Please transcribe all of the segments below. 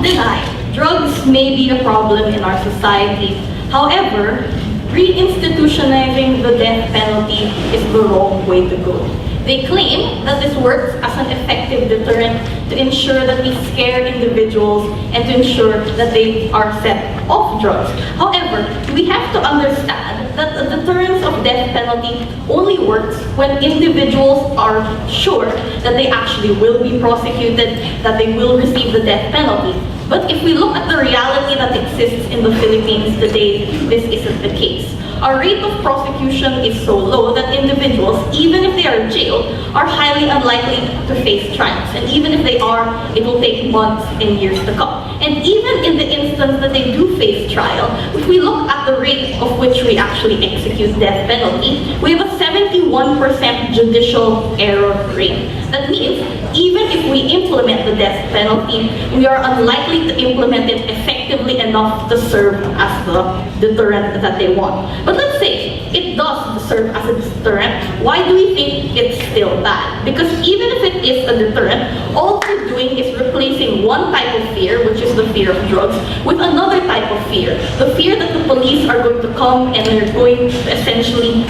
deny, drugs may be a problem in our society. However, reinstitutionalizing the death penalty is the wrong way to go. They claim that this works as an effective deterrent to ensure that we scare individuals and to ensure that they are set off drugs. However, we have to understand that the deterrence of death penalty only works when individuals are sure that they actually will be prosecuted, that they will receive the death penalty. But if we look at the reality that exists in the Philippines today, this isn't the case. Our rate of prosecution is so low that individuals, even if they are jailed, are highly unlikely to face trials. And even if they are, it will take months and years to come. And even in the instance that they do face trial, if we look at the rate of which we actually execute death penalty, we have a 71% judicial error rate. That means, even if we implement the death penalty, we are unlikely to implement it effectively enough to serve as the deterrent that they want. But let's say it does serve as a deterrent, why do we think it's still bad? Because even if it is a deterrent, all we're doing is replacing one type of fear, which is the fear of drugs, with another type of fear. The fear that the police are going to come and they're going to essentially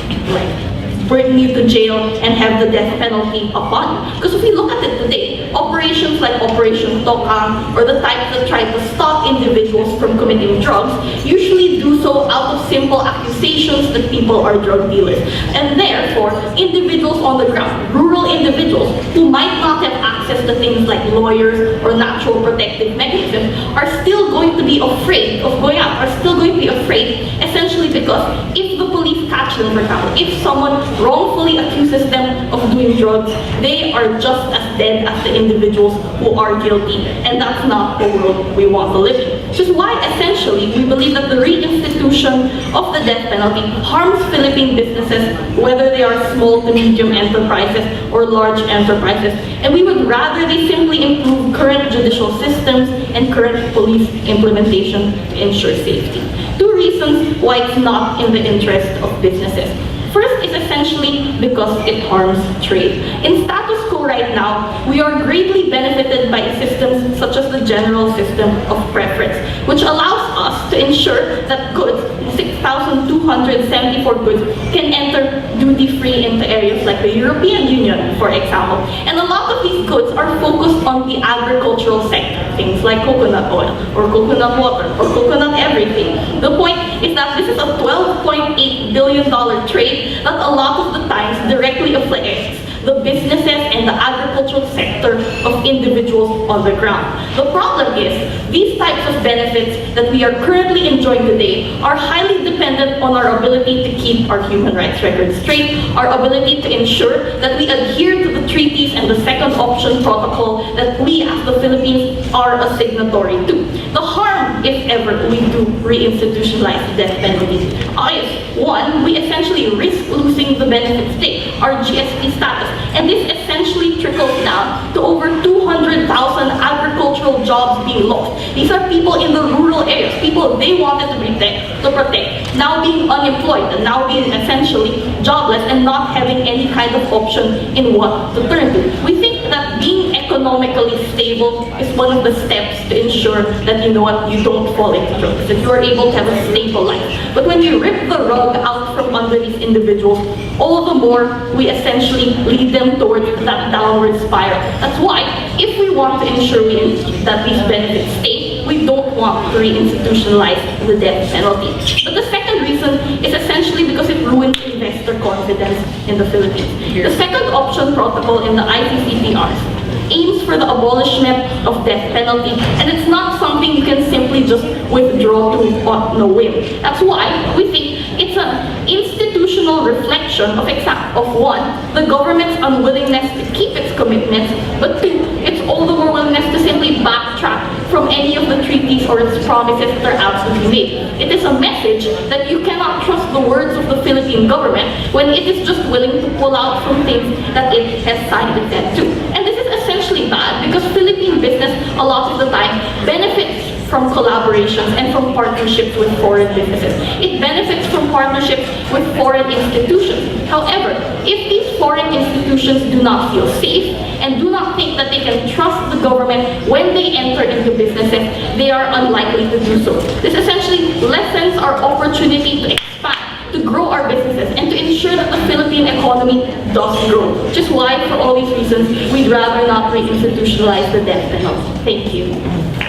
bring you to jail and have the death penalty upon you. Because if we look at it today, operations like Operation Tokang or the types that try to stop individuals from committing drugs usually do so out of simple accusations that people are drug dealers. And therefore, individuals on the ground, rural individuals who might not have access to things like lawyers or natural protective mechanisms are still going to be afraid of going out, are still going to be afraid essentially because if the police catch them, for example, if someone wrongfully accuses them of doing drugs, they are just as dead as the individuals who are guilty. And that's not the world we want to live in. Which is why essentially we believe that the reinstitution of the death penalty harms Philippine businesses, whether they are small to medium enterprises or large enterprises. And we would rather they simply improve current judicial systems and current police implementation to ensure safety. Two reasons why it's not in the interest of businesses. First is essentially because it harms trade. In status quo right now, we are greatly benefited by systems such as the general system of preference, which allows us to ensure that goods, 6,274 goods, can enter duty-free into areas like the European Union, for example. And a lot of these goods are focused on the agricultural sector, things like coconut oil, or coconut water, or coconut everything. The point is that this is a $12.8 billion trade that a lot of the times directly affects the businesses and the agricultural sector of individuals on the ground. The problem is, these types of benefits that we are currently enjoying today are highly dependent on our ability to keep our human rights record straight, our ability to ensure that we adhere to the treaties and the second option protocol that we as the Philippines are a signatory to. The harm, if ever we do reinstitutionalize the death penalty, is one, we essentially risk losing the benefit state, our GSP status. And this essentially trickles down to over 200,000 agricultural jobs being lost. These are people in the rural areas, people they wanted to protect, now being unemployed and now being essentially jobless and not having any kind of option in what to turn to. We think that being economically stable is one of the steps to ensure that you don't fall into drugs, that you are able to have a stable life. But when you rip the rug out from under these individuals, all the more we essentially lead them towards that downward spiral. That's why, if we want to ensure that these benefits stay, we don't want to reinstitutionalize the death penalty. But the second reason is essentially because it ruins investor confidence in the Philippines. The second option protocol in the ICCPR aims for the abolishment of death penalty, and it's not something you can simply just withdraw to on a whim. That's why we think it's an institutional reflection of one, the government's unwillingness to keep its commitments, but two, its all the more willingness to simply backtrack from any of the treaties or its promises that are absolutely made. It is a message that you cannot trust the words of the Philippine government when it is just willing to pull out from things that it has signed consent to. And this is essentially bad because Philippine business a lot of the time benefits from collaborations and from partnerships with foreign businesses. It benefits from partnerships with foreign institutions. However, if these foreign institutions do not feel safe and do not think that they can trust the government when they enter into businesses, they are unlikely to do so. This essentially lessens our opportunity to expand, to grow our businesses, and to ensure that the Philippine economy does grow. Which is why, for all these reasons, we'd rather not reinstitutionalize the death penalty. Thank you.